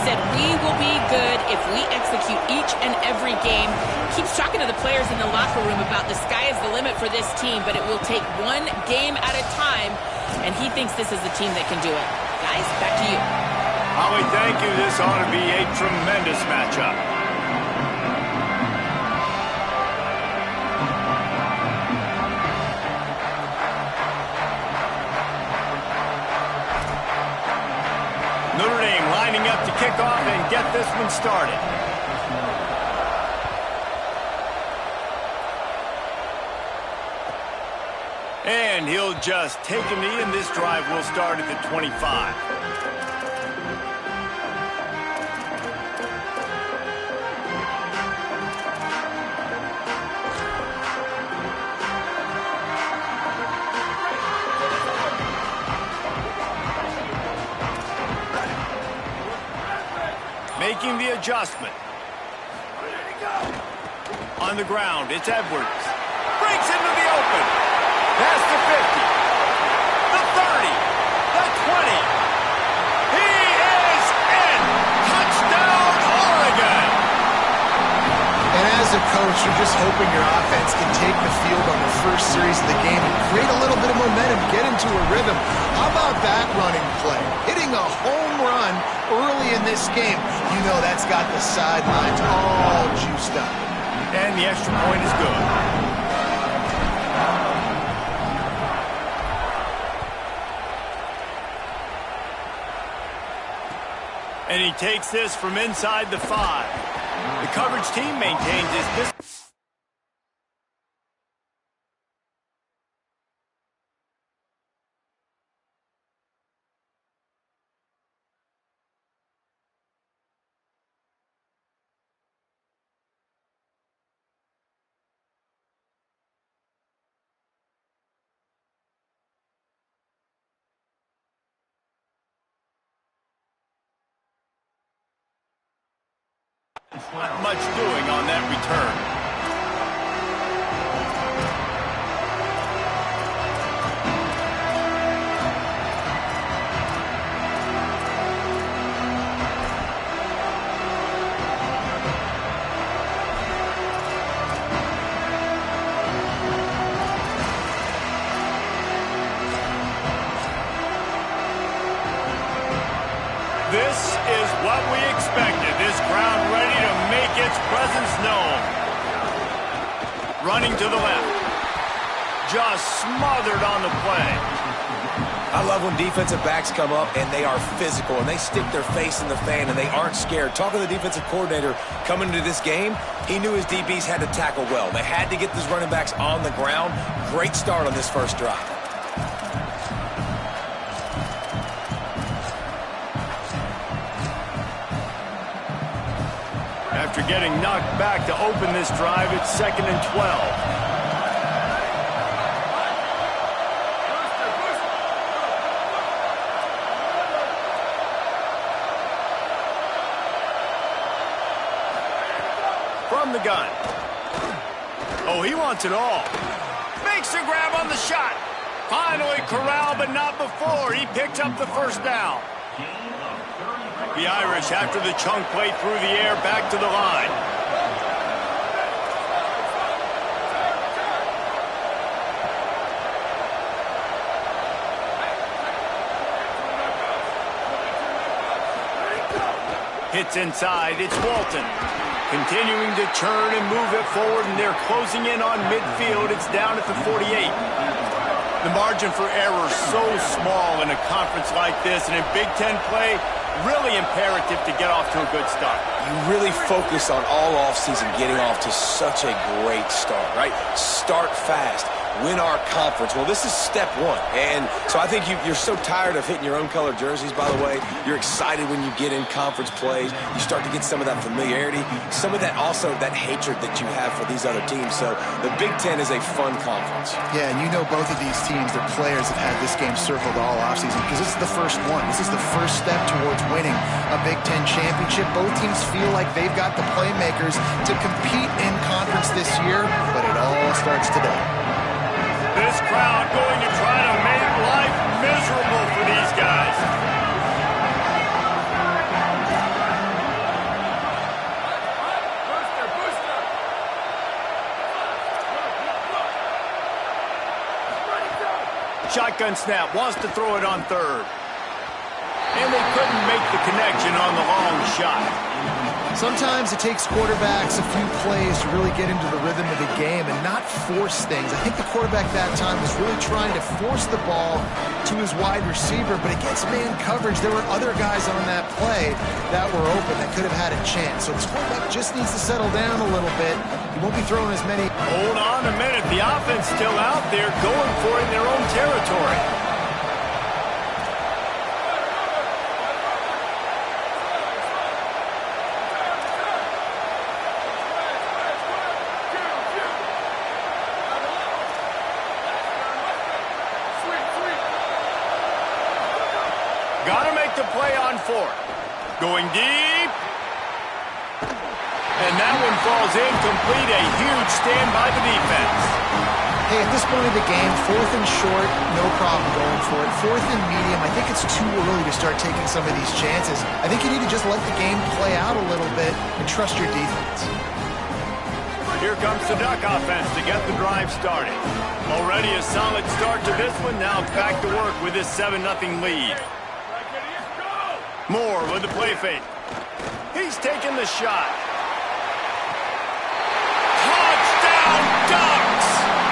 said, "We will be good if we execute each and every game." Keeps talking to the players in the locker room about the sky is the limit for this team, but it will take one game at a time, and he thinks this is the team that can do it. Guys, back to you. Holly, thank you. This ought to be a tremendous matchup. Notre Dame lining up to kick off and get this one started. And he'll just take a knee, and this drive will start at the 25. Making the adjustment. On the ground, it's Edwards. Breaks into the open. Past the 50. The 30. The 20. He is in. Touchdown, Oregon. And as a coach, you're just hoping your offense can take the field on the first series of the game and create a little bit of momentum, get into a rhythm. How about that running play? Hitting a home run early in this game. You know that's got the sidelines all juiced up. And the extra point is good. And he takes this from inside the 5. The coverage team maintains his distance. Not much doing on that return. This is what we expected. This crowd ready to make its presence known. Running to the left. Just smothered on the play. I love when defensive backs come up and they are physical and they stick their face in the fan and they aren't scared. Talking to the defensive coordinator coming into this game, he knew his DBs had to tackle well. They had to get these running backs on the ground. Great start on this first drive. After getting knocked back to open this drive, it's 2nd and 12. From the gun. Oh, he wants it all. Makes a grab on the shot. Finally corralled, but not before. He picked up the first down. The Irish, after the chunk play through the air, back to the line. Hits inside, it's Walton. Continuing to churn and move it forward, and they're closing in on midfield. It's down at the 48. The margin for error so small in a conference like this, and in Big Ten play, really imperative to get off to a good start. You really focus on all offseason getting off to such a great start, right? Start fast. Win our conference. Well, this is step one. And so I think you're so tired of hitting your own color jerseys, by the way. You're excited when you get in conference plays. You start to get some of that familiarity, some of that also that hatred that you have for these other teams. So the Big Ten is a fun conference. Yeah, and you know both of these teams, their players have had this game circled all offseason because this is the first one. This is the first step towards winning a Big Ten championship. Both teams feel like they've got the playmakers to compete in conference this year, but it all starts today. This crowd going to try to make life miserable for these guys. Shotgun snap, wants to throw it on third. And they couldn't make the connection on the long shot. Sometimes it takes quarterbacks a few plays to really get into the rhythm of the game and not force things. I think the quarterback that time was really trying to force the ball to his wide receiver, but against man coverage, there were other guys on that play that were open that could have had a chance. So this quarterback just needs to settle down a little bit. He won't be throwing as many. Hold on a minute. The offense still out there going for it in their own territory. Got to make the play on fourth. Going deep. And that one falls incomplete. A huge stand by the defense. Hey, at this point of the game, fourth and short, no problem going for it. Fourth and medium, I think it's too early to start taking some of these chances. I think you need to just let the game play out a little bit and trust your defense. Here comes the Duck offense to get the drive started. Already a solid start to this one. Now back to work with this 7-0 lead. Moore with the play fake. He's taking the shot. Touchdown Ducks!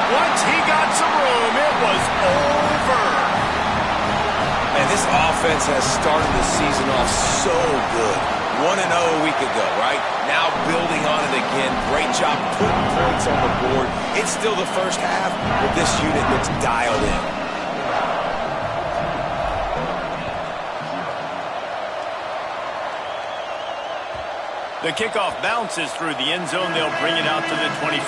Once he got some room, it was over. Man, this offense has started the season off so good. 1-0 a week ago, right? Now building on it again. Great job putting points on the board. It's still the first half, but this unit looks dialed in. The kickoff bounces through the end zone. They'll bring it out to the 25.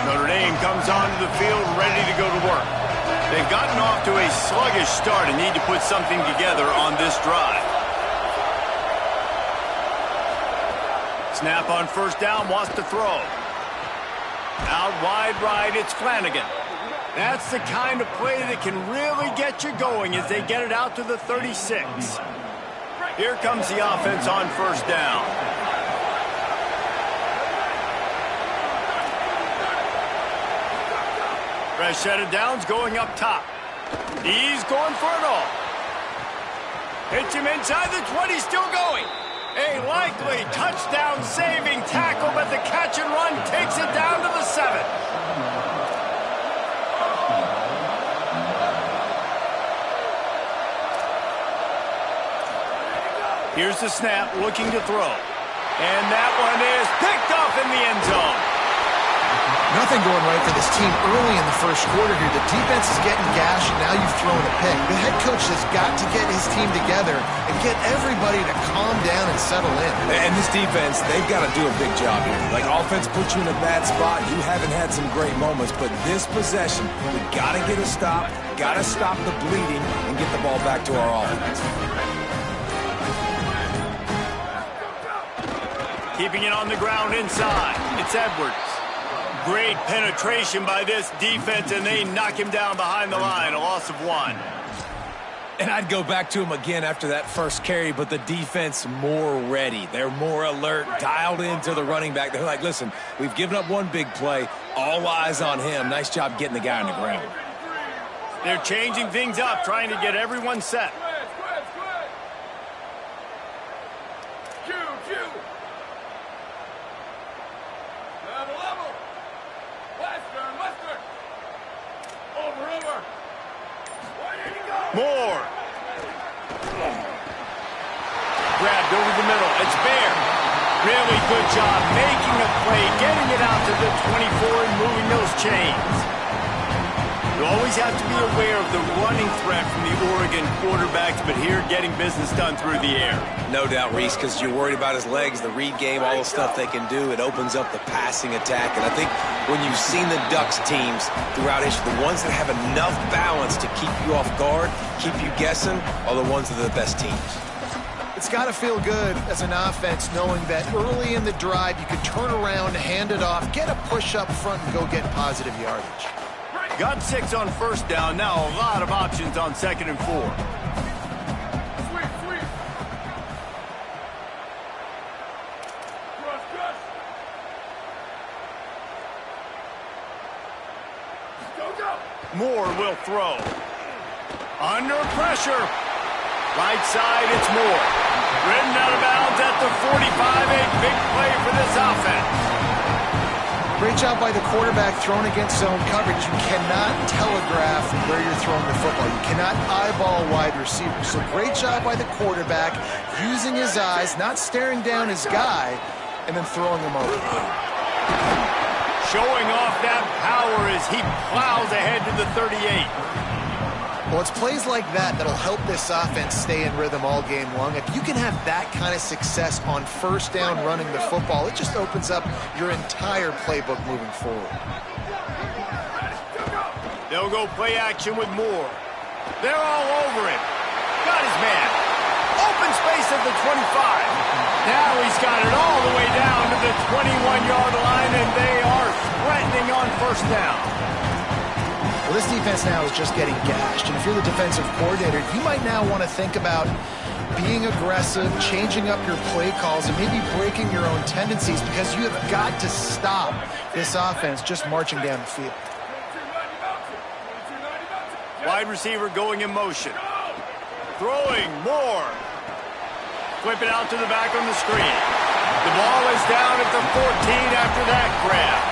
Notre Dame comes onto the field ready to go to work. They've gotten off to a sluggish start and need to put something together on this drive. Snap on first down, wants to throw. Out wide right, it's Flanagan. That's the kind of play that can really get you going as they get it out to the 36. Here comes the offense on first down. Fresh set of downs going up top. He's going for it all. Hits him inside the 20, still going. A likely touchdown-saving tackle, but the catch and run takes it down to the 7. Here's the snap, looking to throw. And that one is picked off in the end zone. Nothing going right for this team early in the first quarter here. The defense is getting gashed, and now you've thrown a pick. The head coach has got to get his team together and get everybody to calm down and settle in. And this defense, they've got to do a big job here. Like, offense puts you in a bad spot. You haven't had some great moments, but this possession, we got to get a stop, got to stop the bleeding, and get the ball back to our offense. Keeping it on the ground inside. It's Edwards. Great penetration by this defense, and they knock him down behind the line. A loss of 1. And I'd go back to him again after that first carry, but the defense more ready. They're more alert, dialed into the running back. They're like, listen, we've given up one big play. All eyes on him. Nice job getting the guy on the ground. They're changing things up, trying to get everyone set. Moore. Grabbed over the middle. It's Bear. Really good job making a play, getting it out to the 24 and moving those chains. You always have to be aware of the running threat from the Oregon quarterbacks, but here getting business done through the air. No doubt, Reese, because you're worried about his legs, the read game, all the stuff they can do. It opens up the passing attack. And I think when you've seen the Ducks teams throughout history, the ones that have enough balance to keep you off guard, keep you guessing, are the ones that are the best teams. It's got to feel good as an offense knowing that early in the drive you could turn around, hand it off, get a push up front, and go get positive yardage. Got 6 on first down. Now a lot of options on 2nd and 4. Moore will throw. Under pressure. Right side, it's Moore. Ridden out of bounds at the 45. A big play for this offense. Great job by the quarterback thrown against zone coverage. You cannot telegraph where you're throwing the football. You cannot eyeball wide receivers. So great job by the quarterback using his eyes, not staring down his guy, and then throwing him over. Showing off that power as he plows ahead to the 38. Well, it's plays like that that'll help this offense stay in rhythm all game long. If you can have that kind of success on first down running the football, it just opens up your entire playbook moving forward. They'll go play action with Moore. They're all over him. Got his man. Open space at the 25. Now he's got it all the way down to the 21-yard line, and they are threatening on first down. Well, this defense now is just getting gashed, and if you're the defensive coordinator, you might now want to think about being aggressive, changing up your play calls, and maybe breaking your own tendencies, because you have got to stop this offense just marching down the field. Wide receiver going in motion. Throwing Moore. Whip it out to the back on the screen. The ball is down at the 14 after that grab.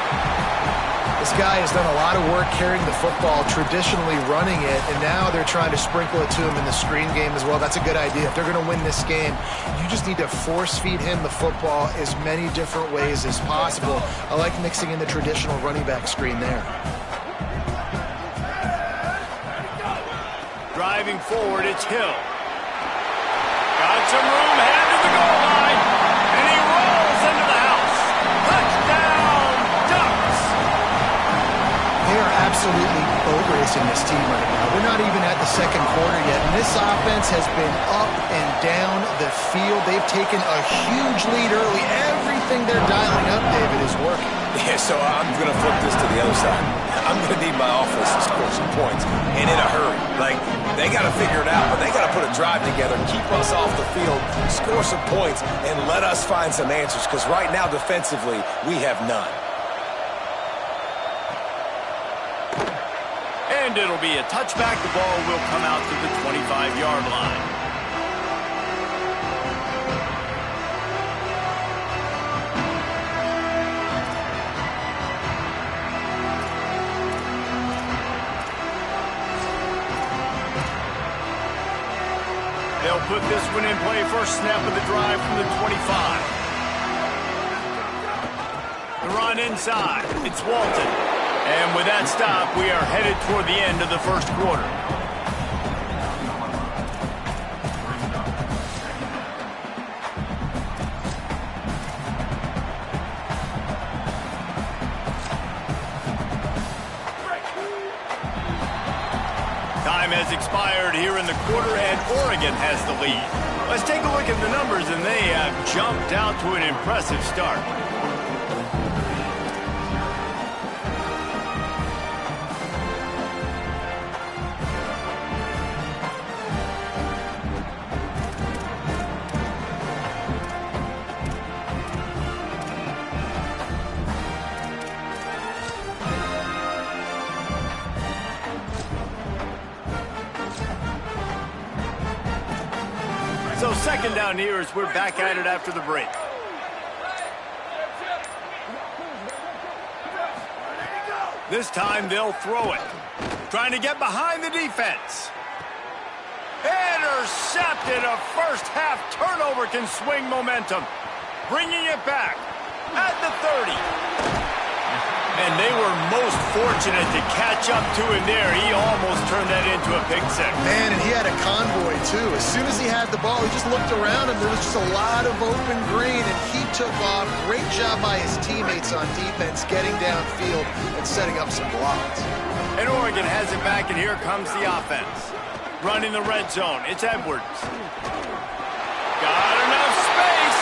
This guy has done a lot of work carrying the football, traditionally running it, and now they're trying to sprinkle it to him in the screen game as well. That's a good idea. If they're going to win this game, you just need to force-feed him the football as many different ways as possible. I like mixing in the traditional running back screen there. Driving forward, it's Hill. Got some room, head to the goal line, and he rolls into the house. Touchdown, Ducks! They are absolutely boat racing this team right now. We're not even at the second quarter yet, and this offense has been up and down the field. They've taken a huge lead early. Everything they're dialing up, David, is working. Yeah, so I'm going to flip this to the other side. I'm going to need my offense to score some points, and in a hurry. Like, they got to figure it out, but they got to put a drive together, keep us off the field, score some points, and let us find some answers, because right now, defensively, we have none. And it'll be a touchback. The ball will come out to the 25-yard line. They'll put this one in play. First snap of the drive from the 25. The run inside. It's Walton. And with that stop, we are headed toward the end of the first quarter. Time has expired here in the quarter, and Oregon has the lead. Let's take a look at the numbers, and they have jumped out to an impressive start. So second down here as we're back at it after the break. This time they'll throw it. Trying to get behind the defense. Intercepted. A first half turnover can swing momentum. Bringing it back at the 30. And they were most fortunate to catch up to him there. He almost turned that into a pick six. Man, and he had a convoy, too. As soon as he had the ball, he just looked around, and there was just a lot of open green, and he took off. Great job by his teammates on defense, getting downfield and setting up some blocks. And Oregon has it back, and here comes the offense. Running the red zone. It's Edwards. Got enough space.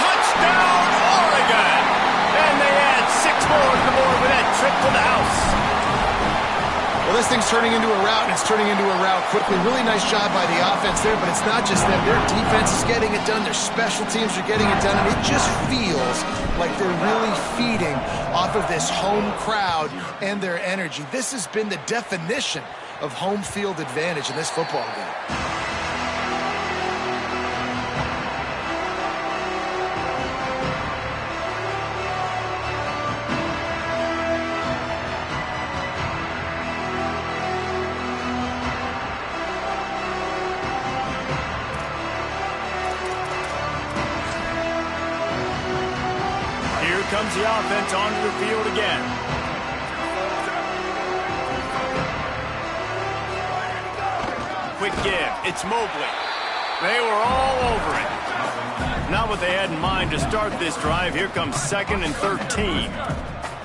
Touchdown, Oregon! And they add 6 more to the board with that trip to the house. Well, this thing's turning into a route, and it's turning into a route quickly. Really nice job by the offense there, but it's not just them. Their defense is getting it done. Their special teams are getting it done, and it just feels like they're really feeding off of this home crowd and their energy. This has been the definition of home field advantage in this football game. Comes the offense onto the field again. Quick give. It's Mobley. They were all over it. Not what they had in mind to start this drive. Here comes 2nd and 13.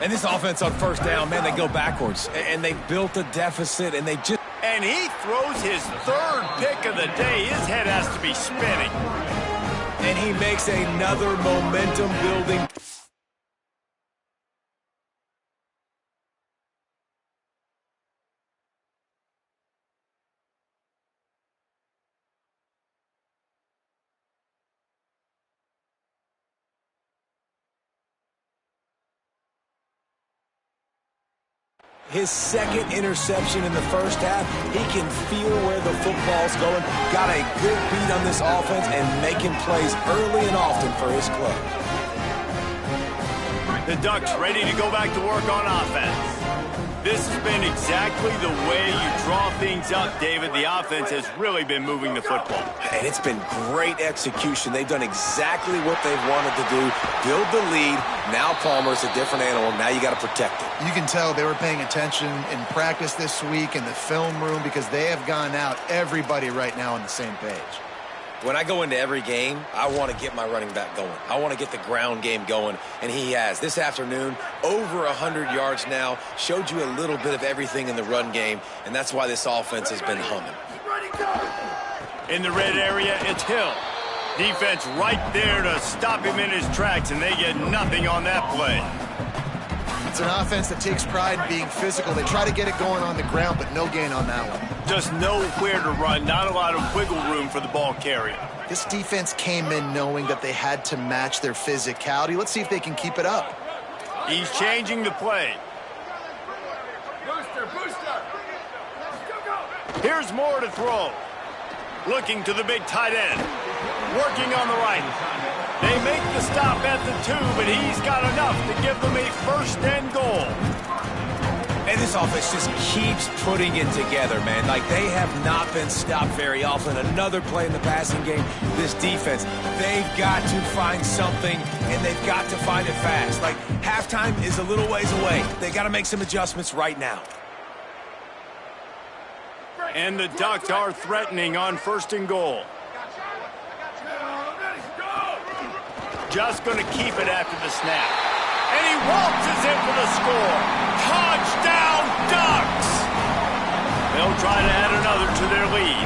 And this offense on first down, man, they go backwards. And they built a deficit, and they just... And he throws his 3rd pick of the day. His head has to be spinning. And he makes another momentum-building... His 2nd interception in the first half, he can feel where the football's going. Got a good beat on this offense and making plays early and often for his club. The Ducks ready to go back to work on offense. This has been exactly the way you draw things up, David. The offense has really been moving the football. And it's been great execution. They've done exactly what they've wanted to do. Build the lead. Now Palmer's a different animal. Now you got to protect it. You can tell they were paying attention in practice this week in the film room because they have gone out, everybody right now on the same page. When I go into every game, I want to get my running back going. I want to get the ground game going, and he has. This afternoon, over 100 yards now, showed you a little bit of everything in the run game, and that's why this offense has been humming. In the red area, it's Hill. Defense right there to stop him in his tracks, and they get nothing on that play. It's an offense that takes pride in being physical. They try to get it going on the ground, but no gain on that one. Just nowhere to run, not a lot of wiggle room for the ball carrier. This defense came in knowing that they had to match their physicality. Let's see if they can keep it up. He's changing the play. Booster. Here's Moore to throw. Looking to the big tight end. Working on the right. They make the stop at the 2, but he's got enough to give them a 1st and goal. And this offense just keeps putting it together, man. Like, they have not been stopped very often. Another play in the passing game. This defense, they've got to find something, and they've got to find it fast. Like, halftime is a little ways away. They got to make some adjustments right now. And the Ducks are threatening on 1st and goal. Just going to keep it after the snap. And he waltzes in for the score. Touchdown, Ducks! They'll try to add another to their lead.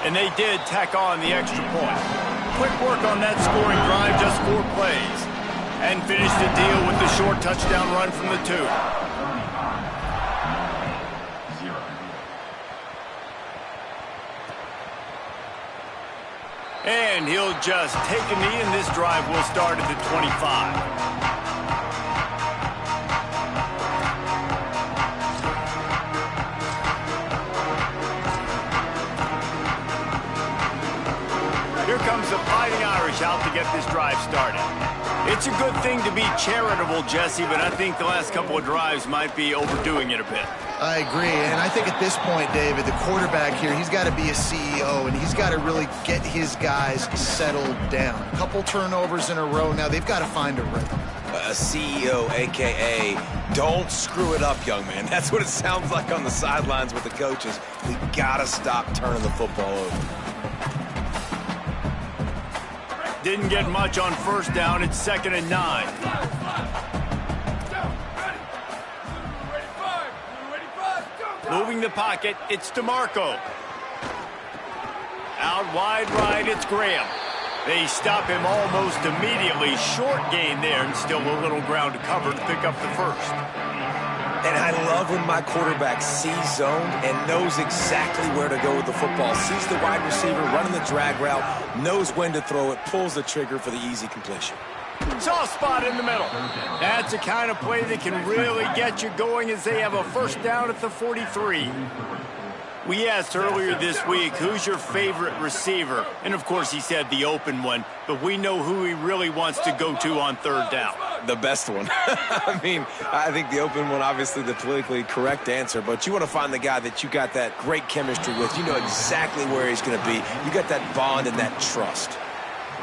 And they did tack on the extra point. Quick work on that scoring drive, just 4 plays. And finished the deal with the short touchdown run from the 2. And he'll just take a knee, and this drive will start at the 25. Here comes the Fighting Irish out to get this drive started. It's a good thing to be charitable, Jesse, but I think the last couple of drives might be overdoing it a bit. I agree, and I think at this point, David, the quarterback here, he's got to be a CEO, and he's got to really get his guys settled down. A couple turnovers in a row now. They've got to find a rhythm. A CEO, a.k.a. don't screw it up, young man. That's what it sounds like on the sidelines with the coaches. We got to stop turning the football over. Didn't get much on 1st down. It's 2nd and 9. Moving the pocket, it's DeMarco. Out wide right, it's Graham. They stop him almost immediately. Short gain there, and still a little ground to cover to pick up the 1st. And I love when my quarterback sees zone and knows exactly where to go with the football. Sees the wide receiver running the drag route, knows when to throw it, pulls the trigger for the easy completion. Soft spot in the middle. That's the kind of play that can really get you going as they have a first down at the 43. We asked earlier this week, who's your favorite receiver? And, of course, he said the open one, but we know who he really wants to go to on third down. The best one. I mean, I think the open one, obviously the politically correct answer, but you want to find the guy that you got that great chemistry with. You know exactly where he's going to be. You got that bond and that trust.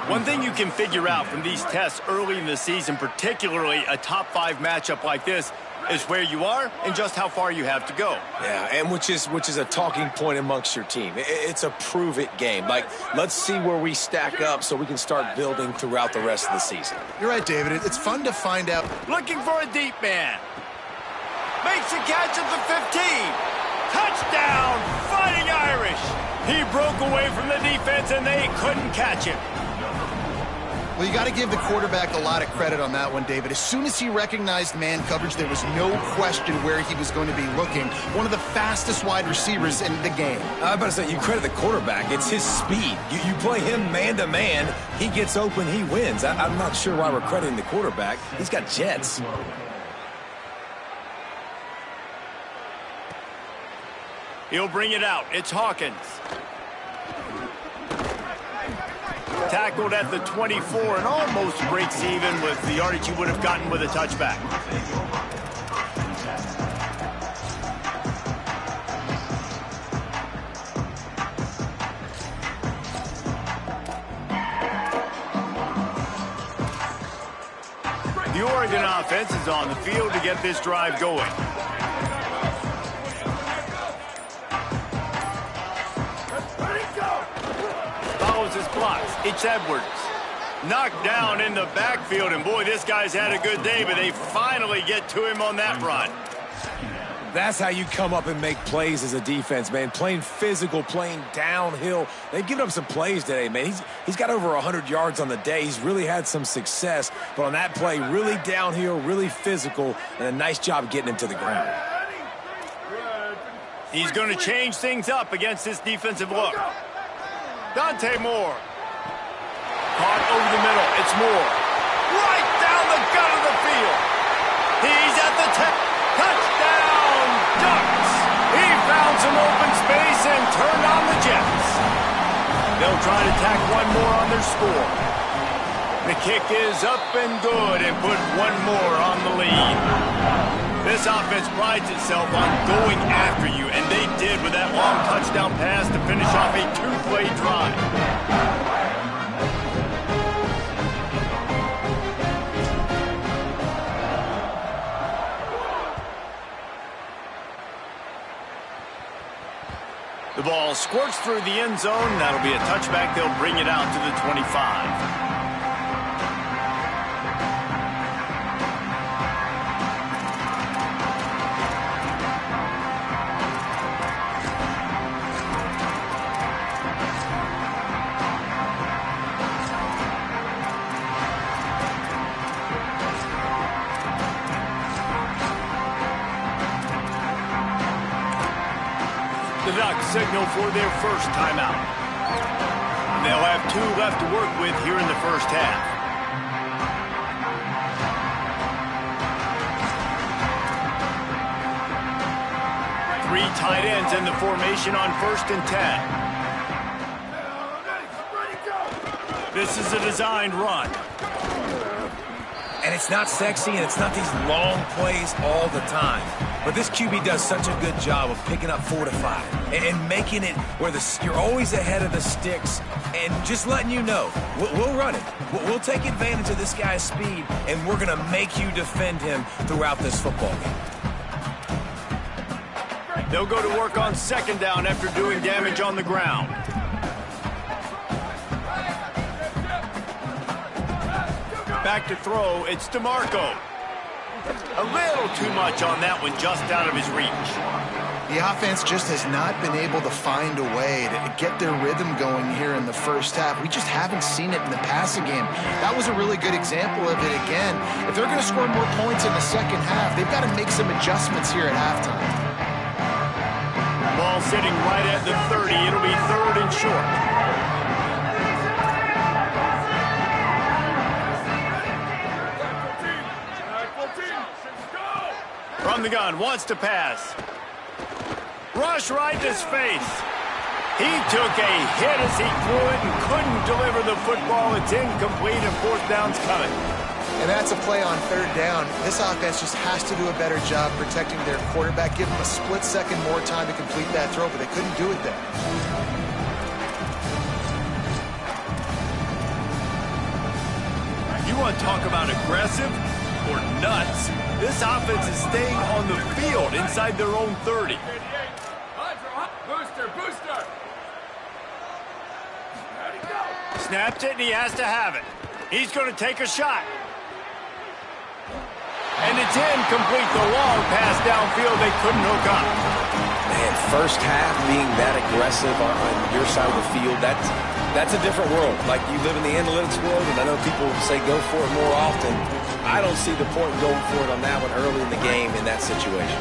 One thing you can figure out from these tests early in the season, particularly a top-5 matchup like this, is where you are and just how far you have to go. Yeah, and which is a talking point amongst your team. It's a prove-it game. Like, let's see where we stack up so we can start building throughout the rest of the season. You're right, David. It's fun to find out. Looking for a deep man. Makes a catch at the 15. Touchdown, Fighting Irish. He broke away from the defense and they couldn't catch him. Well, you got to give the quarterback a lot of credit on that one, David. As soon as he recognized man coverage, there was no question where he was going to be looking. One of the fastest wide receivers in the game. I was about to say, you credit the quarterback. It's his speed. You play him man-to-man, he gets open, he wins. I'm not sure why we're crediting the quarterback. He's got jets. He'll bring it out. It's Hawkins. Tackled at the 24 and almost breaks even with the yardage he would have gotten with a touchback. The Oregon offense is on the field to get this drive going. His blocks. It's Edwards. Knocked down in the backfield, and boy, this guy's had a good day, but they finally get to him on that run. That's how you come up and make plays as a defense, man. Playing physical, playing downhill. They've given up some plays today, man. He's got over 100 yards on the day. He's really had some success, but on that play, really downhill, really physical, and a nice job getting him to the ground. He's going to change things up against this defensive look. Dante Moore. Caught over the middle. It's Moore. Right down the gut of the field. He's at the touchdown Ducks. He found some open space and turned on the Jets. They'll try to tack one more on their score. The kick is up and good and put one more on the lead. This offense prides itself on going after you, and they did with that long touchdown pass to finish off a two-play drive. The ball squirts through the end zone. That'll be a touchback. They'll bring it out to the 25. The Ducks signal for their first timeout. They'll have 2 left to work with here in the first half. Three tight ends in the formation on 1st and 10. This is a designed run. And it's not sexy, and it's not these long plays all the time. But this QB does such a good job of picking up 4 to 5 and making it where you're always ahead of the sticks and just letting you know, we'll run it. We'll take advantage of this guy's speed, and we're going to make you defend him throughout this football game. They'll go to work on 2nd down after doing damage on the ground. Back to throw, it's DeMarco. A little too much on that one, just out of his reach. The offense just has not been able to find a way to get their rhythm going here in the first half. We just haven't seen it in the passing game. That was a really good example of it again. If they're going to score more points in the second half, they've got to make some adjustments here at halftime. Ball sitting right at the 30. It'll be 3rd and short. From the gun, wants to pass. Rush right in his face. He took a hit as he threw it and couldn't deliver the football. It's incomplete and 4th down's coming. And that's a play on 3rd down. This offense just has to do a better job protecting their quarterback. Give them a split second more time to complete that throw, but they couldn't do it there. You want to talk about aggressive or nuts? This offense is staying on the field inside their own 30. Booster. Snaps it, and he has to have it. He's going to take a shot. And it's incomplete. The long pass downfield, they couldn't hook up. Man, first half being that aggressive on your side of the field, that's a different world. Like, you live in the analytics world, and I know people say go for it more often. I don't see the point in going for it on that one early in the game in that situation.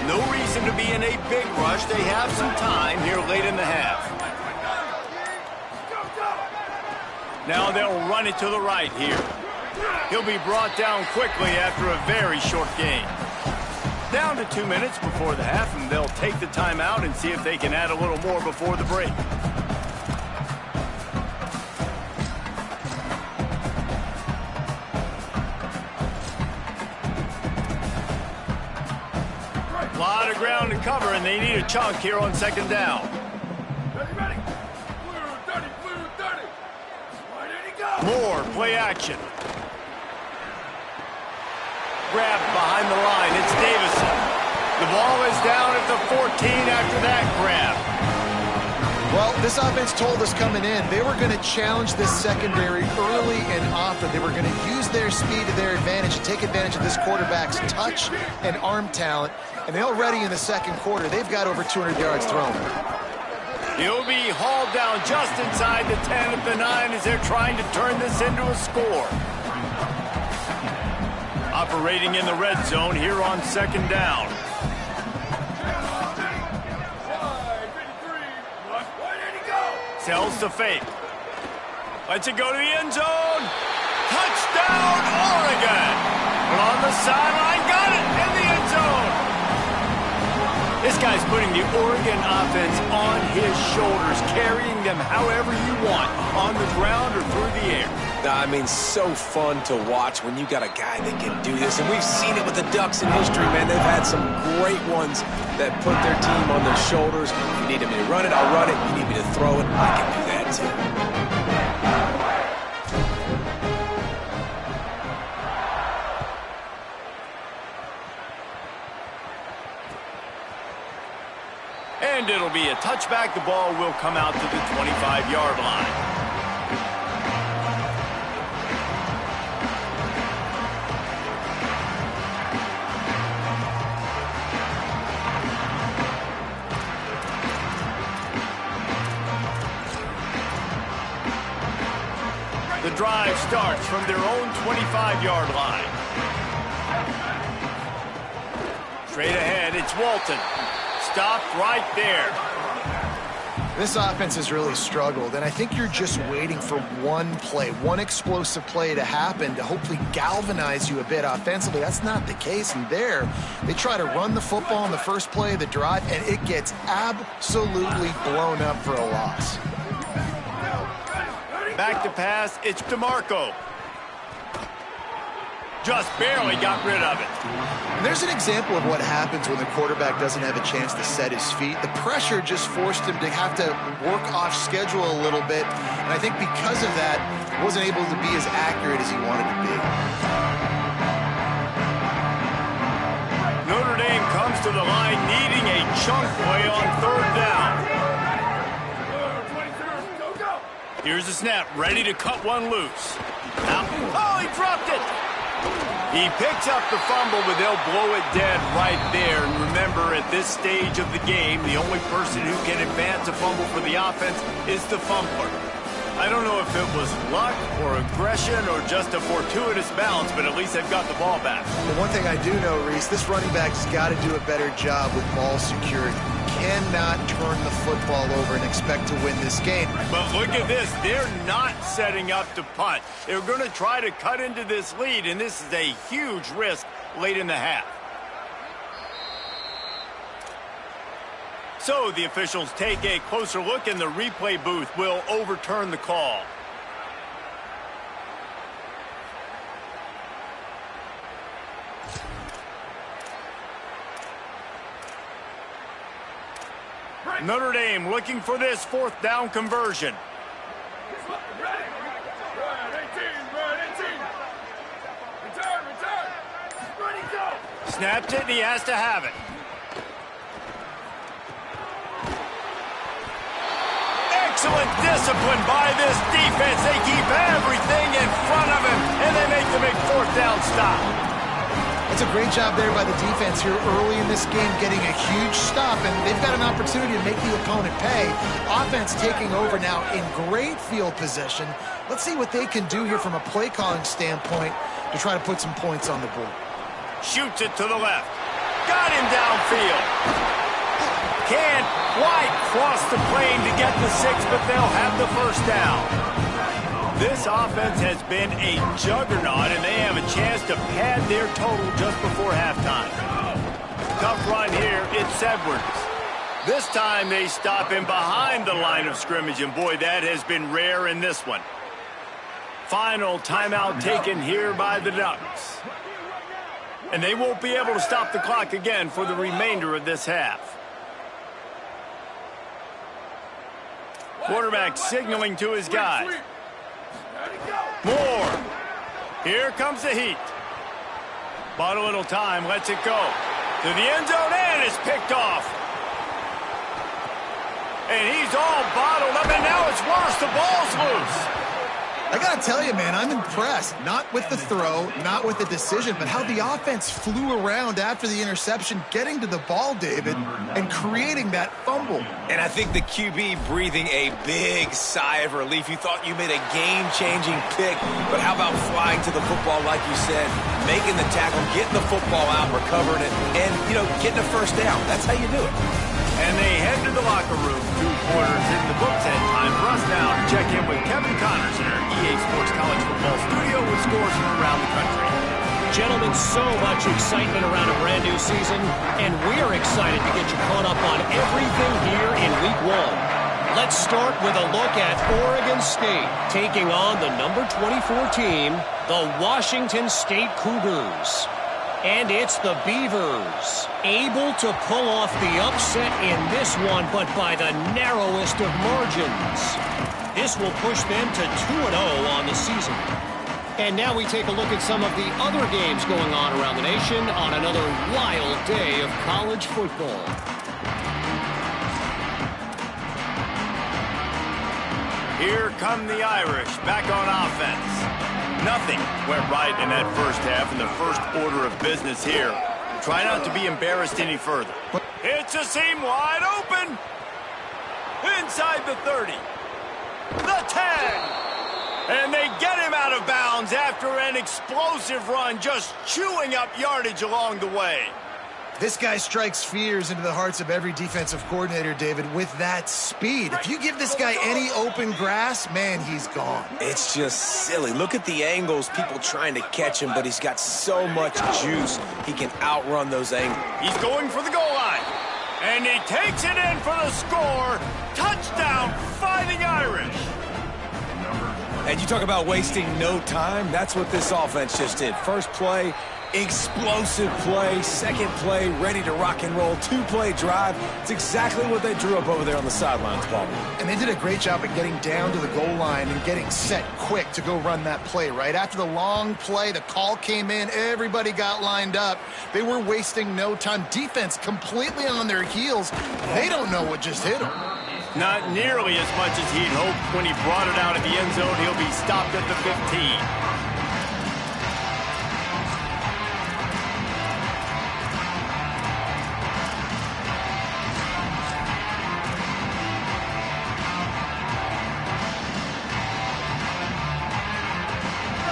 No reason to be in a big rush. They have some time here late in the half. Now they'll run it to the right here. He'll be brought down quickly after a very short game. Down to 2 minutes before the half, and they'll take the timeout and see if they can add a little more before the break. A lot of ground to cover, and they need a chunk here on 2nd down. Ready. Blue 30. Why did he go? More play action. Grab behind the line. It's Davison. The ball is down at the 14 after that grab. Well, this offense told us coming in they were going to challenge this secondary early and often. They were going to use their speed to their advantage and take advantage of this quarterback's touch and arm talent. And already in the second quarter, they've got over 200 yards thrown. He'll be hauled down just inside the 10 at the 9 as they're trying to turn this into a score. Operating in the red zone here on 2nd down. Sells to fake. Lets it go to the end zone. Touchdown, Oregon. On the sideline, got it in the end zone. This guy's putting the Oregon offense on his shoulders, carrying them however you want, on the ground or through the air. I mean, so fun to watch when you got a guy that can do this. And we've seen it with the Ducks in history, man. They've had some great ones that put their team on their shoulders. If you need me to run it, I'll run it. If you need me to throw it, I can do that too. And it'll be a touchback. The ball will come out to the 25-yard line. The drive starts from their own 25-yard line. Straight ahead, it's Walton. Stopped right there. This offense has really struggled, and I think you're just waiting for one play, one explosive play to happen to hopefully galvanize you a bit offensively. That's not the case, and there, they try to run the football on the first play of the drive, and it gets absolutely blown up for a loss. Back to pass, it's DeMarco. Just barely got rid of it. And there's an example of what happens when the quarterback doesn't have a chance to set his feet. The pressure just forced him to have to work off schedule a little bit. And I think because of that, he wasn't able to be as accurate as he wanted to be. Notre Dame comes to the line needing a chunk play on 3rd down. Here's the snap, ready to cut one loose. Now, oh, he dropped it. He picks up the fumble, but they'll blow it dead right there. And remember, at this stage of the game, the only person who can advance a fumble for the offense is the fumbler. I don't know if it was luck or aggression or just a fortuitous bounce, but at least they've got the ball back. Well, one thing I do know, Reese, this running back has got to do a better job with ball security. Cannot turn the football over and expect to win this game. But look at this. They're not setting up to punt. They're going to try to cut into this lead, and this is a huge risk late in the half. So the officials take a closer look, and the replay booth will overturn the call. Notre Dame looking for this fourth down conversion. Ready. Red 18, red 18. Return. Ready, go. Snapped it, and he has to have it. Excellent discipline by this defense. They keep everything in front of him, and they make the big fourth down stop. It's a great job there by the defense here early in this game, getting a huge stop, and they've got an opportunity to make the opponent pay. Offense taking over now in great field position. Let's see what they can do here from a play calling standpoint to try to put some points on the board. Shoots it to the left. Got him downfield. Can't quite cross the plane to get the 6, but they'll have the first down. This offense has been a juggernaut, and they have a chance to pad their total just before halftime. Tough run here. It's Edwards. This time they stop him behind the line of scrimmage, and boy, that has been rare in this one. Final timeout taken here by the Ducks. And they won't be able to stop the clock again for the remainder of this half. Quarterback signaling to his guys. Moore. Here comes the heat. Bought a little time, lets it go. To the end zone, and it's picked off. And he's all bottled up, and now it's worse. The ball's loose. I got to tell you, man, I'm impressed. Not with the throw, not with the decision, but how the offense flew around after the interception, getting to the ball, David, and creating that fumble. And I think the QB breathing a big sigh of relief. You thought you made a game-changing pick, but how about flying to the football, like you said, making the tackle, getting the football out, recovering it, and, getting a first down. That's how you do it. And they head to the locker room. 2 quarters in the books, and time for us now to check in with Kevin Connors in our EA Sports College Football studio with scores from around the country. Gentlemen, so much excitement around a brand new season, and we're excited to get you caught up on everything here in Week 1. Let's start with a look at Oregon State taking on the number 24 team, the Washington State Cougars. And it's the Beavers, able to pull off the upset in this one, but by the narrowest of margins. This will push them to 2-0 on the season. And now we take a look at some of the other games going on around the nation on another wild day of college football. Here come the Irish back on offense. Nothing went right in that first half in the first order of business here. Try not to be embarrassed any further. It's a seam wide open. Inside the 30. The 10. And they get him out of bounds after an explosive run, just chewing up yardage along the way. This guy strikes fears into the hearts of every defensive coordinator, David, with that speed. If you give this guy any open grass, man, he's gone. It's just silly. Look at the angles, people trying to catch him, but he's got so much juice, he can outrun those angles. He's going for the goal line. And he takes it in for the score. Touchdown, Fighting Irish. And you talk about wasting no time, that's what this offense just did. First play, explosive play. Second play, ready to rock and roll. 2-play drive. It's exactly what they drew up over there on the sidelines, Paul. And they did a great job at getting down to the goal line and getting set quick to go run that play, right? After the long play, the call came in. Everybody got lined up. They were wasting no time. Defense completely on their heels. They don't know what just hit them. Not nearly as much as he'd hoped when he brought it out of the end zone. He'll be stopped at the 15.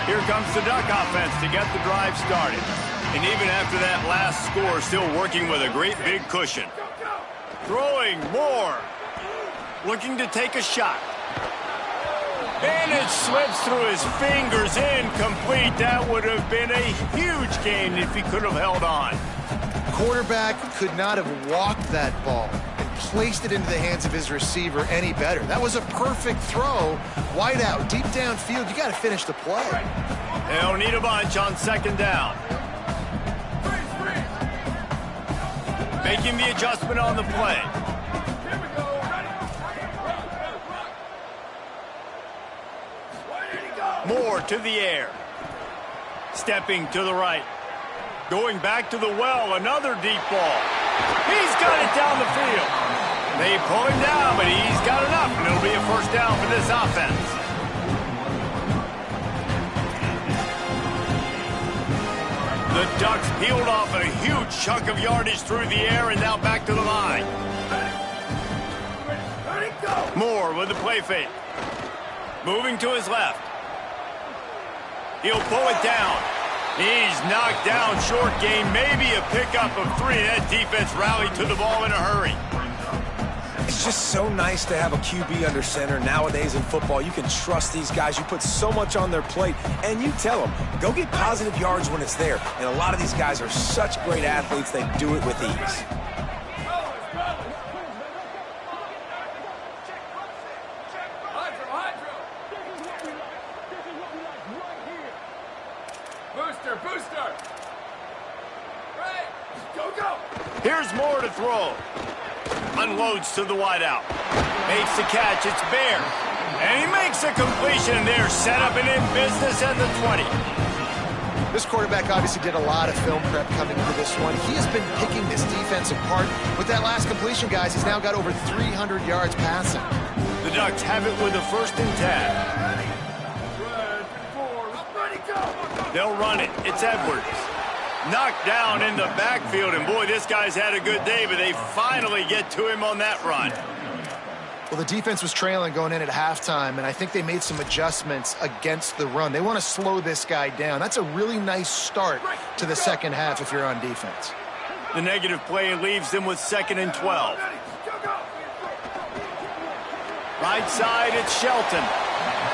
Here comes the Duck offense to get the drive started. And even after that last score, still working with a great big cushion. Throwing Moore. Looking to take a shot. And it slips through his fingers, incomplete. That would have been a huge gain if he could have held on. Quarterback could not have walked that ball and placed it into the hands of his receiver any better. That was a perfect throw. Wide out, deep downfield. You got to finish the play. They'll need a bunch on second down. Making the adjustment on the play. Moore to the air. Stepping to the right. Going back to the well, another deep ball. He's got it down the field. They pull him down, but he's got enough, and it'll be a first down for this offense. The Ducks peeled off a huge chunk of yardage through the air, and now back to the line. Moore with the play fake. Moving to his left. He'll pull it down. He's knocked down short gain, maybe a pickup of 3. That defense rallied to the ball in a hurry. It's just so nice to have a QB under center nowadays in football. You can trust these guys. You put so much on their plate, and you tell them, go get positive yards when it's there. And a lot of these guys are such great athletes, they do it with ease. Booster! Right! Go! Here's Moore to throw. Unloads to the wideout. Makes the catch. It's Bear. And he makes a completion there. Set up and in business at the 20. This quarterback obviously did a lot of film prep coming into this one. He has been picking this defense apart. With that last completion, guys, he's now got over 300 yards passing. The Ducks have it with a 1st and 10. They'll run it. It's Edwards. Knocked down in the backfield, and boy, this guy's had a good day, but they finally get to him on that run. Well, the defense was trailing going in at halftime, and I think they made some adjustments against the run. They want to slow this guy down. That's a really nice start to the second half if you're on defense. The negative play leaves them with 2nd and 12. Right side, it's Shelton.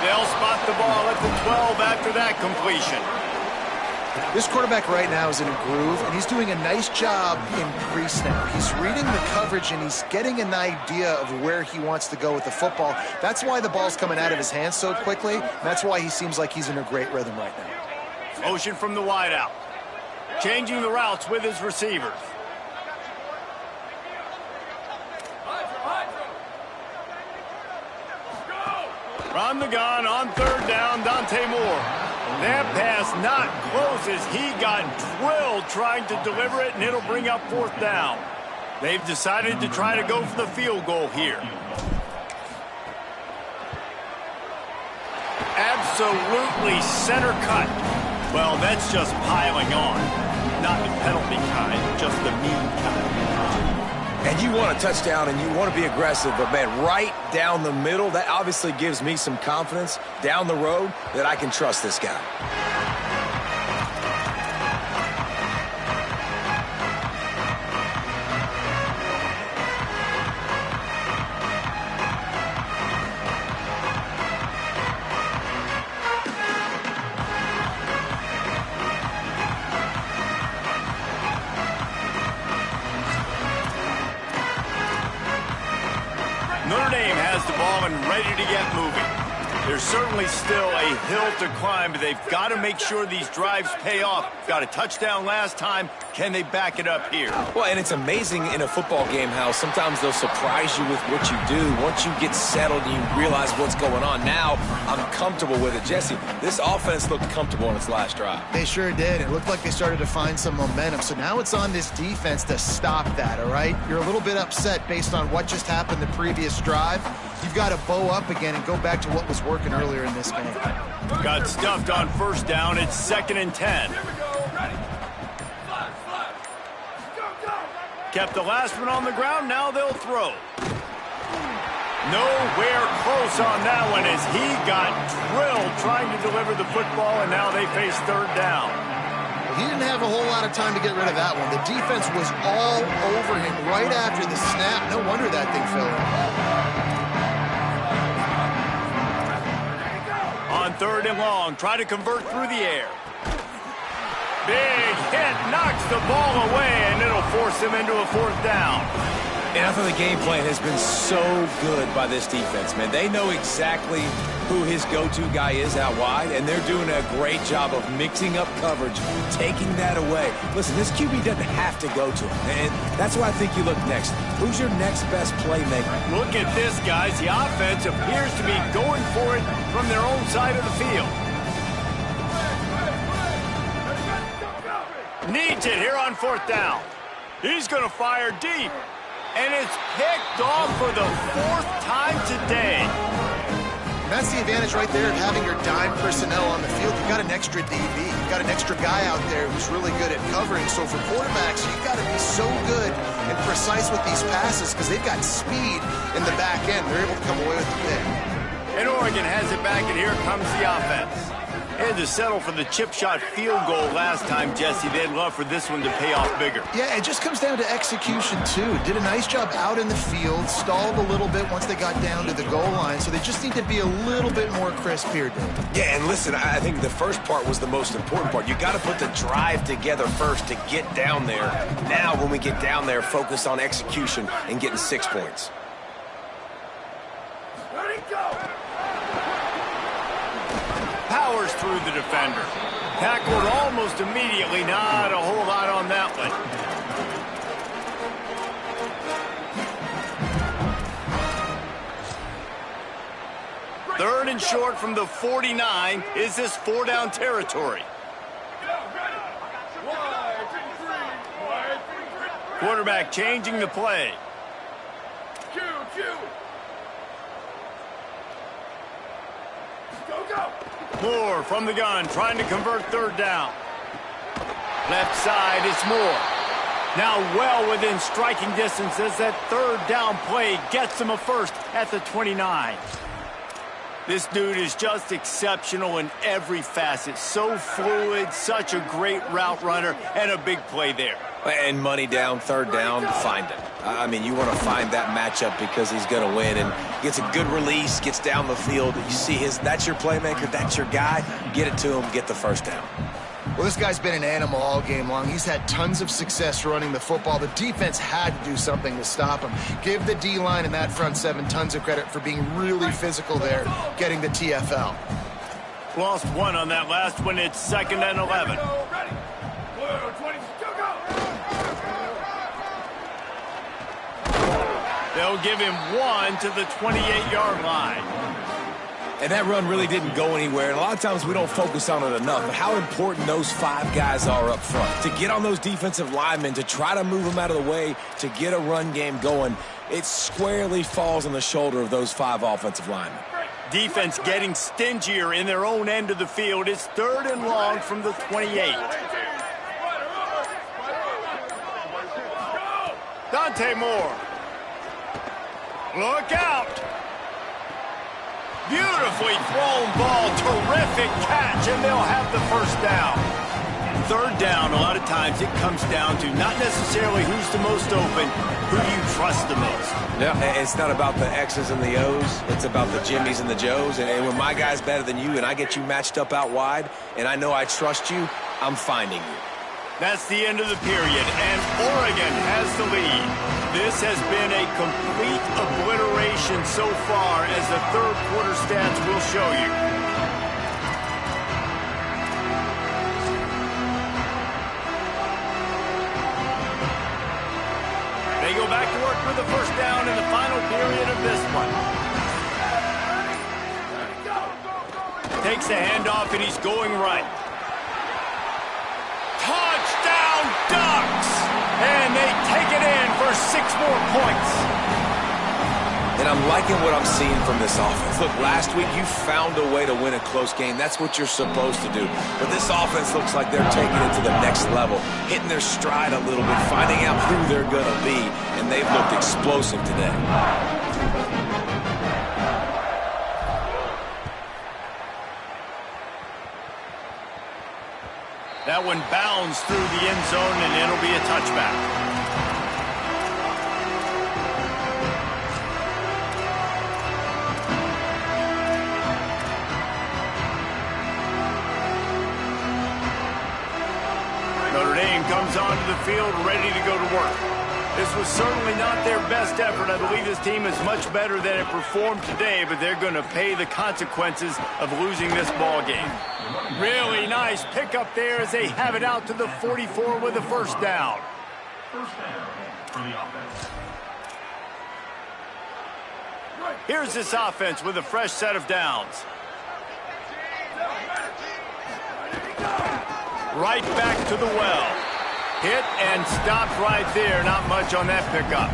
They'll spot the ball at the 12 after that completion. This quarterback right now is in a groove, and he's doing a nice job in pre-snap. He's reading the coverage, and he's getting an idea of where he wants to go with the football. That's why the ball's coming out of his hands so quickly, and that's why he seems like he's in a great rhythm right now. Motion from the wideout. Changing the routes with his receivers. From the gun on 3rd down, Dante Moore. That pass not close as he got drilled trying to deliver it, and it'll bring up 4th down. They've decided to try to go for the field goal here. Absolutely center cut. Well, that's just piling on. Not the penalty kind, just the mean kind. And you want a touchdown and you want to be aggressive, but man, right down the middle, that obviously gives me some confidence down the road that I can trust this guy. Notre Dame has the ball and ready to get moving. There's certainly still a hill to climb, but they've got to make sure these drives pay off. Got a touchdown last time. Can they back it up here? Well, and it's amazing in a football game how sometimes they'll surprise you with what you do. Once you get settled and you realize what's going on, now I'm comfortable with it. Jesse, this offense looked comfortable on its last drive. They sure did. It looked like they started to find some momentum. So now it's on this defense to stop that, all right? You're a little bit upset based on what just happened the previous drive. You've got to bow up again and go back to what was working earlier in this game. Got stuffed on 1st down. It's 2nd and 10. Kept the last one on the ground. Now they'll throw. Nowhere close on that one as he got drilled trying to deliver the football, and now they face third down. He didn't have a whole lot of time to get rid of that one. The defense was all over him right after the snap. No wonder that thing fell in. On third and long, try to convert through the air. Big hit, knocks the ball away, and it'll force him into a fourth down. And I thought the game plan has been so good by this defense, man. They know exactly who his go-to guy is out wide, and they're doing a great job of mixing up coverage, taking that away. Listen, this QB doesn't have to go to him, and that's why I think you look next. Who's your next best playmaker? Look at this, guys. The offense appears to be going for it from their own side of the field. Needs it here on fourth down. He's going to fire deep. And it's picked off for the fourth time today. And that's the advantage right there of having your dime personnel on the field. You've got an extra DB. You've got an extra guy out there who's really good at covering. So for quarterbacks, you've got to be so good and precise with these passes because they've got speed in the back end. They're able to come away with the pick. And Oregon has it back, and here comes the offense. Had to settle for the chip shot field goal last time, Jesse. They'd love for this one to pay off bigger. Yeah, it just comes down to execution, too. Did a nice job out in the field, stalled a little bit once they got down to the goal line, so they just need to be a little bit more crisp here, Dave. Yeah, and listen, I think the first part was the most important part. You got to put the drive together first to get down there. Now, when we get down there, focus on execution and getting 6 points. Ready, go! Powers through the defender. Tackled almost immediately. Not a whole lot on that one. Third and short from the 49. Is this four-down territory? Quarterback changing the play. Moore from the gun, trying to convert third down. Left side, it's Moore. Now well within striking distance as that third down play gets him a first at the 29. This dude is just exceptional in every facet. So fluid, such a great route runner, and a big play there. And money down, third down, find him. I mean, you want to find that matchup because he's going to win and gets a good release, gets down the field. You see that's your playmaker, that's your guy. Get it to him, get the first down. Well, this guy's been an animal all game long. He's had tons of success running the football. The defense had to do something to stop him. Give the D-line and that front seven tons of credit for being really physical there, getting the TFL. Lost one on that last one. It's 2nd and 11. They'll give him one to the 28-yard line. And that run really didn't go anywhere. And a lot of times we don't focus on it enough. But how important those 5 guys are up front. To get on those defensive linemen, to try to move them out of the way, to get a run game going, it squarely falls on the shoulder of those 5 offensive linemen. Defense getting stingier in their own end of the field. It's 3rd and long from the 28. Dante Moore. Look out. Beautifully thrown ball. Terrific catch, and they'll have the first down. Third down, a lot of times it comes down to not necessarily who's the most open, who you trust the most. Yeah, it's not about the X's and the O's. It's about the Jimmys and the Joes. And when my guy's better than you and I get you matched up out wide and I know I trust you, I'm finding you. That's the end of the period, and Oregon has the lead. This has been a complete obliteration so far, as the third quarter stats will show you. They go back to work with the first down in the final period of this one. Takes the handoff, and he's going right. Touchdown Ducks! And they take it in for 6 more points. And I'm liking what I'm seeing from this offense. Look, last week you found a way to win a close game. That's what you're supposed to do. But this offense looks like they're taking it to the next level, hitting their stride a little bit, finding out who they're going to be. And they've looked explosive today. That one bounds through the end zone, and it'll be a touchback. Notre Dame comes onto the field ready to go to work. This was certainly not their best effort. I believe this team is much better than it performed today, but they're going to pay the consequences of losing this ball game. Really nice pickup there as they have it out to the 44 with a first down. First down for the offense. Here's this offense with a fresh set of downs. Right back to the well. Hit and stopped right there. Not much on that pickup.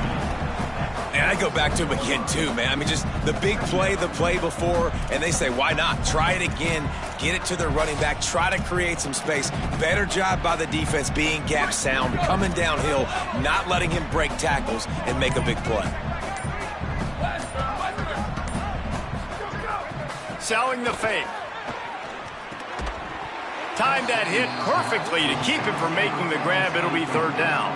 And I go back to him again, too, man. I mean, just the big play, the play before, and they say, why not? Try it again. Get it to their running back. Try to create some space. Better job by the defense being gap sound, coming downhill, not letting him break tackles and make a big play. Selling the fake. Timed that hit perfectly to keep him from making the grab. It'll be third down.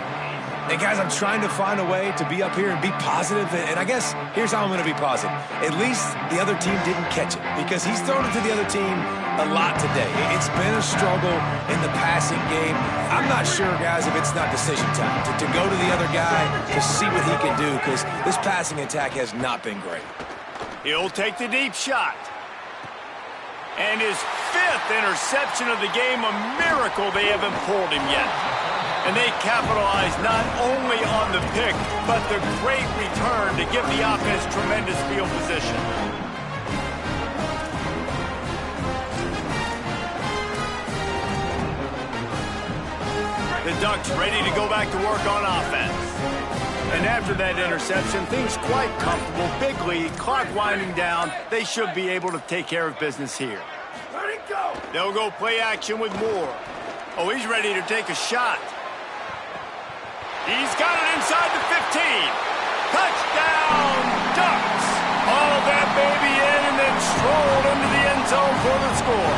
And, guys, I'm trying to find a way to be up here and be positive. And I guess here's how I'm going to be positive. At least the other team didn't catch it because he's thrown it to the other team a lot today. It's been a struggle in the passing game. I'm not sure, guys, if it's not decision time to go to the other guy to see what he can do because this passing attack has not been great. He'll take the deep shot. And his fifth interception of the game, a miracle they haven't pulled him yet. And they capitalize not only on the pick, but the great return to give the offense tremendous field position. The Ducks ready to go back to work on offense. And after that interception, things quite comfortable. Big lead, clock winding down. They should be able to take care of business here. Let it go. They'll go play action with Moore. Oh, he's ready to take a shot. He's got it inside the 15. Touchdown, Ducks. All that baby in and then strolled into the end zone for the score.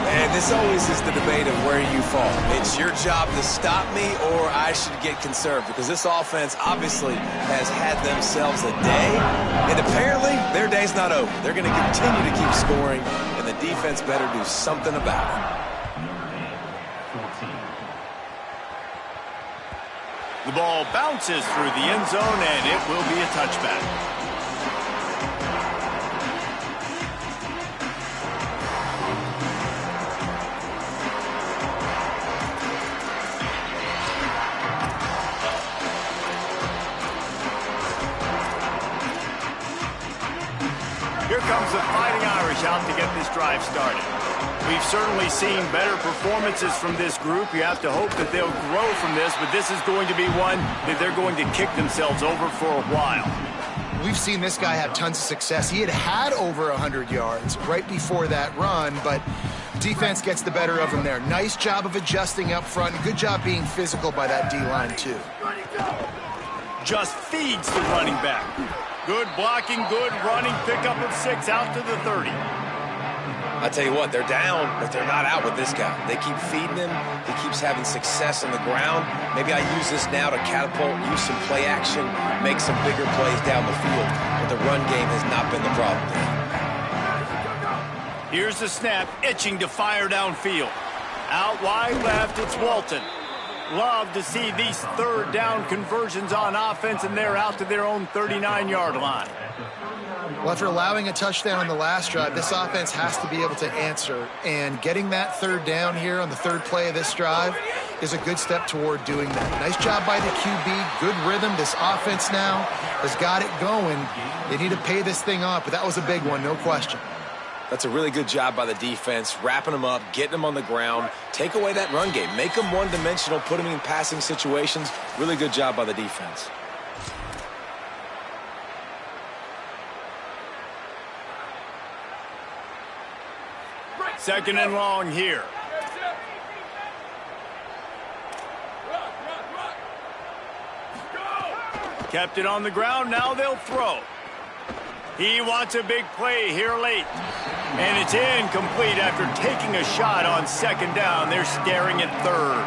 And this always is the debate of where you fall. It's your job to stop me or I should get conserved because this offense obviously has had themselves a day, and apparently their day's not over. They're going to continue to keep scoring, and the defense better do something about it. The ball bounces through the end zone, and it will be a touchback. Here comes the Fighting Irish out to get this drive started. We've certainly seen better performances from this group. You have to hope that they'll grow from this, but this is going to be one that they're going to kick themselves over for a while. We've seen this guy have tons of success. He had over 100 yards right before that run, but defense gets the better of him there. Nice job of adjusting up front. Good job being physical by that D-line, too. Just feeds the running back. Good blocking, good running, pickup of 6 out to the 30. I tell you what, they're down, but they're not out with this guy. They keep feeding him. He keeps having success on the ground. Maybe I use this now to catapult, use some play action, make some bigger plays down the field. But the run game has not been the problem today. Here's the snap, itching to fire downfield. Out wide left, it's Walton. Love to see these third down conversions on offense, and they're out to their own 39-yard line. Well, after allowing a touchdown on the last drive, this offense has to be able to answer. And getting that third down here on the third play of this drive is a good step toward doing that. Nice job by the QB, good rhythm. This offense now has got it going. They need to pay this thing off, but that was a big one, no question. That's a really good job by the defense, wrapping them up, getting them on the ground, take away that run game, make them one-dimensional, put them in passing situations. Really good job by the defense. Second and long here. Kept it on the ground, now they'll throw. He wants a big play here late. And it's incomplete after taking a shot on second down. They're staring at third.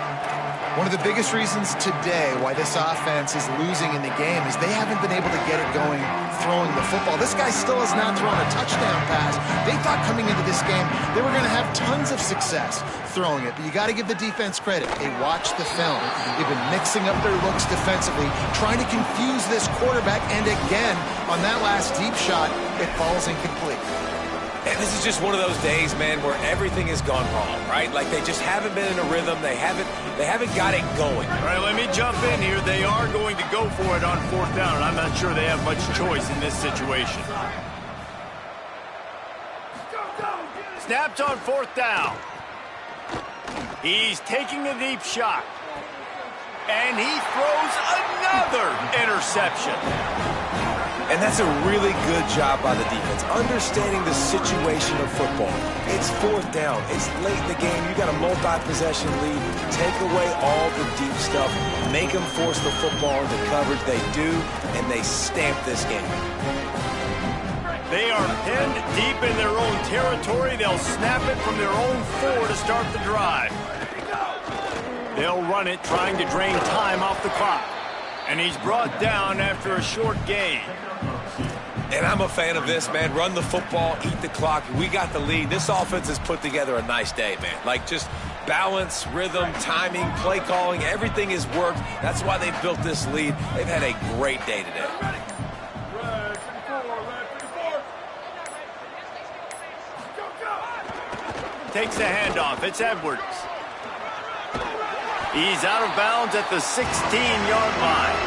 One of the biggest reasons today why this offense is losing in the game is they haven't been able to get it going throwing the football. This guy still has not thrown a touchdown pass. They thought coming into this game they were going to have tons of success throwing it, but you got to give the defense credit. They watched the film. They've been mixing up their looks defensively, trying to confuse this quarterback, and again, on that last deep shot, it falls incomplete. And this is just one of those days, man, where everything has gone wrong, right? Like they just haven't been in a rhythm. They haven't got it going. All right, let me jump in here. They are going to go for it on fourth down, and I'm not sure they have much choice in this situation. Snaps on fourth down. He's taking a deep shot. And he throws another interception. And that's a really good job by the defense, understanding the situation of football. It's fourth down. It's late in the game. You got a multi-possession lead. Take away all the deep stuff. Make them force the football into coverage. They do, and they stamp this game. They are pinned deep in their own territory. They'll snap it from their own 4 to start the drive. They'll run it, trying to drain time off the clock. And he's brought down after a short gain. And I'm a fan of this, man. Run the football, eat the clock. We got the lead. This offense has put together a nice day, man. Like just balance, rhythm, timing, play calling, everything has worked. That's why they've built this lead. They've had a great day today. Takes the handoff. It's Edwards. He's out of bounds at the 16-yard line.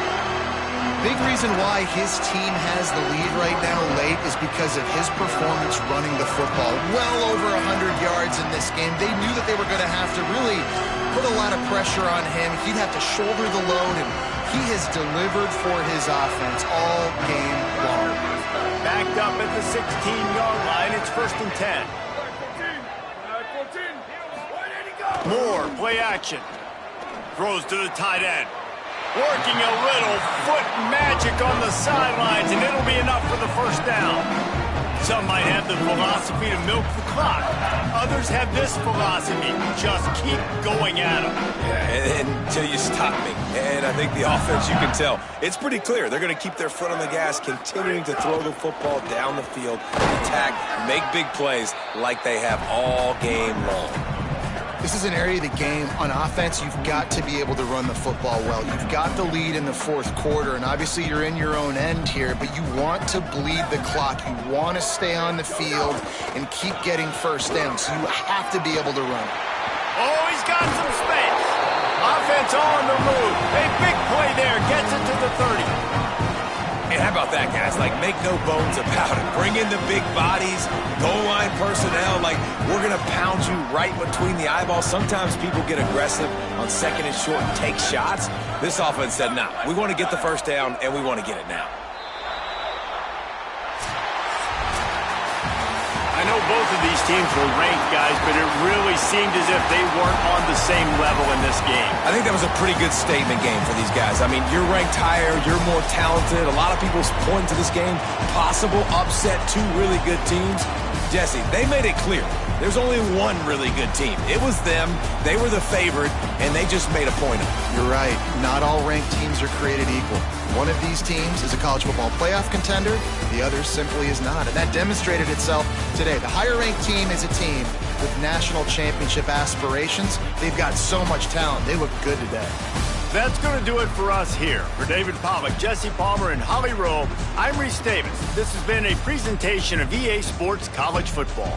Big reason why his team has the lead right now late is because of his performance running the football. Well over 100 yards in this game. They knew that they were going to have to really put a lot of pressure on him. He'd have to shoulder the load, and he has delivered for his offense all game long. Backed up at the 16-yard line. It's 1st and 10. Moore, play action. Throws to the tight end. Working a little foot magic on the sidelines, and it'll be enough for the first down. Some might have the philosophy to milk the clock. Others have this philosophy, just keep going at them. Yeah, until you stop me. And I think the offense, you can tell, it's pretty clear. They're going to keep their foot on the gas, continuing to throw the football down the field, attack, make big plays like they have all game long. This is an area of the game on offense you've got to be able to run the football well. You've got the lead in the fourth quarter, and obviously you're in your own end here, but you want to bleed the clock. You want to stay on the field and keep getting first down, so you have to be able to run. Oh, he's got some space. Offense on the move. A big play there. Gets it to the 30. And how about that, guys? Like, make no bones about it. Bring in the big bodies, goal line personnel. Like, we're going to pound you right between the eyeballs. Sometimes people get aggressive on second and short and take shots. This offense said, nah, we want to get the first down, and we want to get it now. I know both of these teams were ranked, guys, but it really seemed as if they weren't on the same level in this game. I think that was a pretty good statement game for these guys. I mean, you're ranked higher, you're more talented. A lot of people point to this game, possible upset, 2 really good teams. Jesse, they made it clear. There's only one really good team. It was them. They were the favorite, and they just made a point of it. You're right. Not all ranked teams are created equal. One of these teams is a college football playoff contender. The other simply is not, and that demonstrated itself today. The higher-ranked team is a team with national championship aspirations. They've got so much talent. They look good today. That's going to do it for us here. For David Pollack, Jesse Palmer, and Holly Rowe, I'm Reese Davis. This has been a presentation of EA Sports College Football.